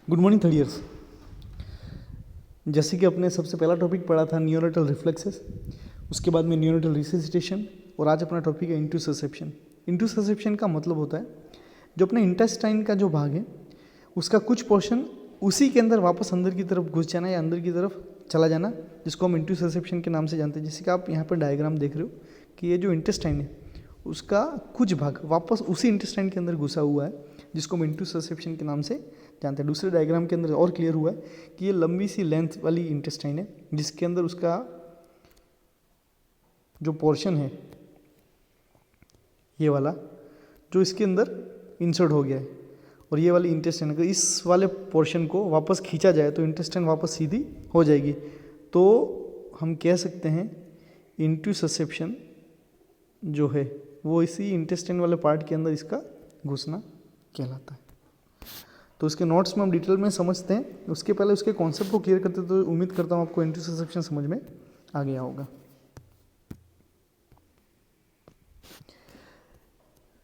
Good morning third years. जैसे कि अपने सबसे पहला टॉपिक पढ़ा था नियोनेटल रिफ्लेक्सेस, उसके बाद में नियोनेटल रिससिटेशन, और आज अपना टॉपिक है इंटूससेप्शन। इंटूससेप्शन का मतलब होता है जो अपने इंटेस्टाइन का जो भाग है उसका कुछ पोर्शन उसी के अंदर वापस अंदर की तरफ घुस जाना या अंदर की तरफ चला जाना, जिसको हम इंटूससेप्शन के नाम से जानते हैं। जैसे कि आप यहाँ पर डायग्राम देख रहे हो कि ये जो इंटेस्टाइन है उसका कुछ भाग वापस उसी इंटेस्टाइन के अंदर घुसा हुआ है, जिसको हम इंटूससेप्शन के नाम से जानते हैं। दूसरे डायग्राम के अंदर और क्लियर हुआ है कि ये लंबी सी लेंथ वाली इंटेस्टाइन है जिसके अंदर उसका जो पोर्शन है ये वाला जो इसके अंदर इंसर्ट हो गया है, और ये वाली इंटेस्टाइन अगर इस वाले पोर्शन को वापस खींचा जाए तो इंटेस्टाइन वापस सीधी हो जाएगी। तो हम कह सकते हैं इंटूससेप्शन जो है वो इसी इंटेस्टाइन वाले पार्ट के अंदर इसका घुसना कहलाता है। तो इसके नोट्स में हम डिटेल में समझते हैं, उसके पहले उसके कॉन्सेप्ट को क्लियर करते तो उम्मीद करता हूँ आपको इंटूससेप्शन समझ में आ गया होगा।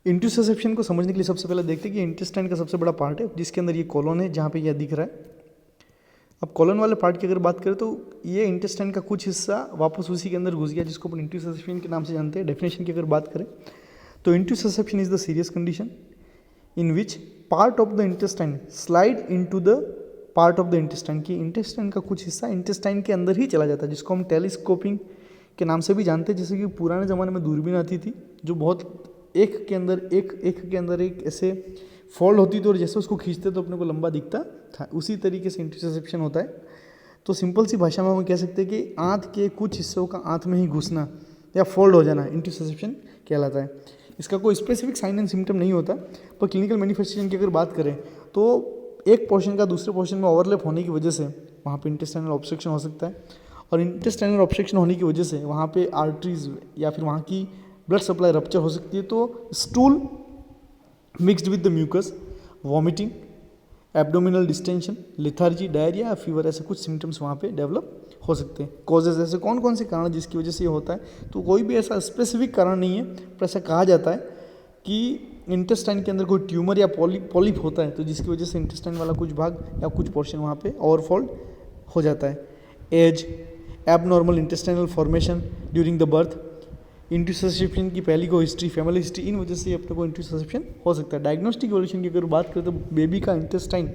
इंटूससेप्शन को समझने के लिए सबसे पहले देखते हैं कि इंटेस्टाइन का सबसे बड़ा पार्ट है जिसके अंदर ये कॉलन है, जहाँ पे यह दिख रहा है। अब कॉलन वाले पार्ट की अगर बात करें तो ये इंटेस्टाइन का कुछ हिस्सा वापस उसी के अंदर घुस गया, जिसको अपन इंटूससेप्शन के नाम से जानते हैं। डेफिनेशन की अगर बात करें तो intussusception is the serious condition in which part of the intestine slide into the part of the intestine, की इंटेस्टाइन का कुछ हिस्सा इंटेस्टाइन के अंदर ही चला जाता है, जिसको हम टेलीस्कोपिंग के नाम से भी जानते हैं। जैसे कि पुराने ज़माने में दूरबीन आती थी जो बहुत एक के अंदर एक ऐसे फोल्ड होती थी, और जैसे उसको खींचते तो अपने को लंबा दिखता था, उसी तरीके से इंटूससेप्शन होता है। तो सिंपल सी भाषा में हम कह सकते हैं कि आंत के कुछ हिस्सों का आंत में ही घुसना या फोल्ड हो जाना इंटूससेप्शन कहलाता है। इसका कोई स्पेसिफिक साइन एंड सिम्टम नहीं होता, पर क्लिनिकल मैनिफेस्टेशन की अगर बात करें तो एक पोर्शन का दूसरे पोर्शन में ओवरलैप होने की वजह से वहाँ पे इंटेस्टाइनल ऑब्स्ट्रक्शन हो सकता है, और इंटेस्टाइनल ऑब्स्ट्रक्शन होने की वजह से वहाँ पे आर्टरीज या फिर वहाँ की ब्लड सप्लाई रप्चर हो सकती है। तो stool mixed with the mucus, vomiting, abdominal distension, lethargy, diarrhoea, fever, ऐसे कुछ सिम्टम्स वहाँ पे डेवलप हो सकते हैं। कॉजेज ऐसे कौन कौन से कारण जिसकी वजह से ये होता है, तो कोई भी ऐसा स्पेसिफिक कारण नहीं है, पर ऐसा कहा जाता है कि इंटेस्टाइन के अंदर कोई ट्यूमर या पॉलिप होता है, तो जिसकी वजह से इंटेस्टाइन वाला कुछ भाग या कुछ पोर्शन वहाँ पे ओवरफोल्ड हो जाता है। Age, abnormal intestinal formation during the birth, intussusception की पहली को हिस्ट्री, फैमिली हिस्ट्री, इन वजह से अपने को इंटूससेप्शन हो सकता है। डायग्नोस्टिक इवोल्यूशन की अगर बात करें तो बेबी का इंटेस्टाइन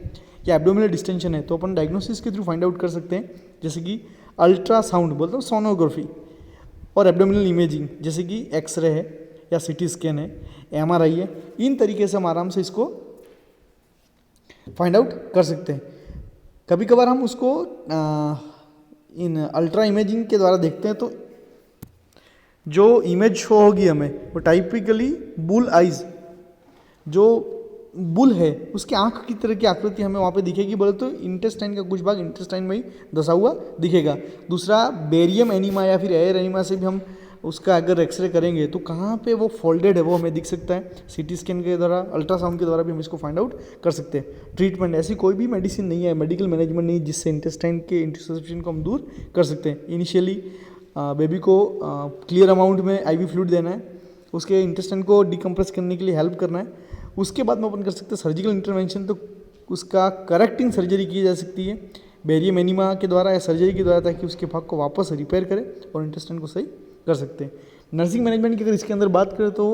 या एब्डोमिनल डिस्टेंशन है तो अपन डायग्नोसिस के थ्रू फाइंड आउट कर सकते हैं, जैसे कि अल्ट्रासाउंड बोलते हैं, सोनोग्राफी, और एब्डोमिनल इमेजिंग जैसे कि एक्सरे है या सीटी स्कैन है, एमआरआई है। इन तरीके से हम आराम से इसको फाइंड आउट कर सकते हैं। कभी कभार हम उसको इन अल्ट्रा इमेजिंग के द्वारा देखते हैं, तो जो इमेज शो होगी हमें वो टाइपिकली बुल आइज, जो बुल है उसके आंख की तरह की आकृति हमें वहाँ पे दिखेगी। बोले तो इंटेस्टाइन का कुछ भाग इंटेस्टाइन में ही धसा हुआ दिखेगा। दूसरा बेरियम एनीमा या फिर एयर एनीमा से भी हम उसका अगर एक्सरे करेंगे तो कहाँ पे वो फोल्डेड है वो हमें दिख सकता है। सीटी स्कैन के द्वारा, अल्ट्रासाउंड के द्वारा भी हम इसको फाइंड आउट कर सकते हैं। ट्रीटमेंट, ऐसी कोई भी मेडिसिन नहीं है, मेडिकल मैनेजमेंट नहीं जिससे इंटेस्टाइन के इंटूससेप्शन को हम दूर कर सकते हैं। इनिशियली बेबी को क्लियर अमाउंट में आईवी फ्लूइड देना है, उसके इंटेस्टाइन को डिकम्प्रेस करने के लिए हेल्प करना है। उसके बाद में अपन कर सकते हैं सर्जिकल इंटरवेंशन, तो उसका करेक्टिंग सर्जरी की जा सकती है बेरियम एनीमा के द्वारा या सर्जरी के द्वारा, ताकि उसके भाग को वापस रिपेयर करें और इंटेस्टाइन को सही कर सकते हैं। नर्सिंग मैनेजमेंट की अगर इसके अंदर बात करें तो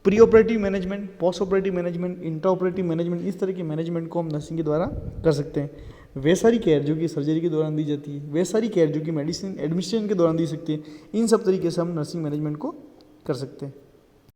pre operative management, post operative management, intra operative management, इस तरह की मैनेजमेंट को हम नर्सिंग के द्वारा कर सकते हैं। वे सारी केयर जो कि सर्जरी के दौरान दी जाती है, वे सारी केयर जो कि मेडिसिन एडमिनिस्ट्रेशन के दौरान दी सकती है, इन सब तरीके से हम नर्सिंग मैनेजमेंट को कर सकते हैं।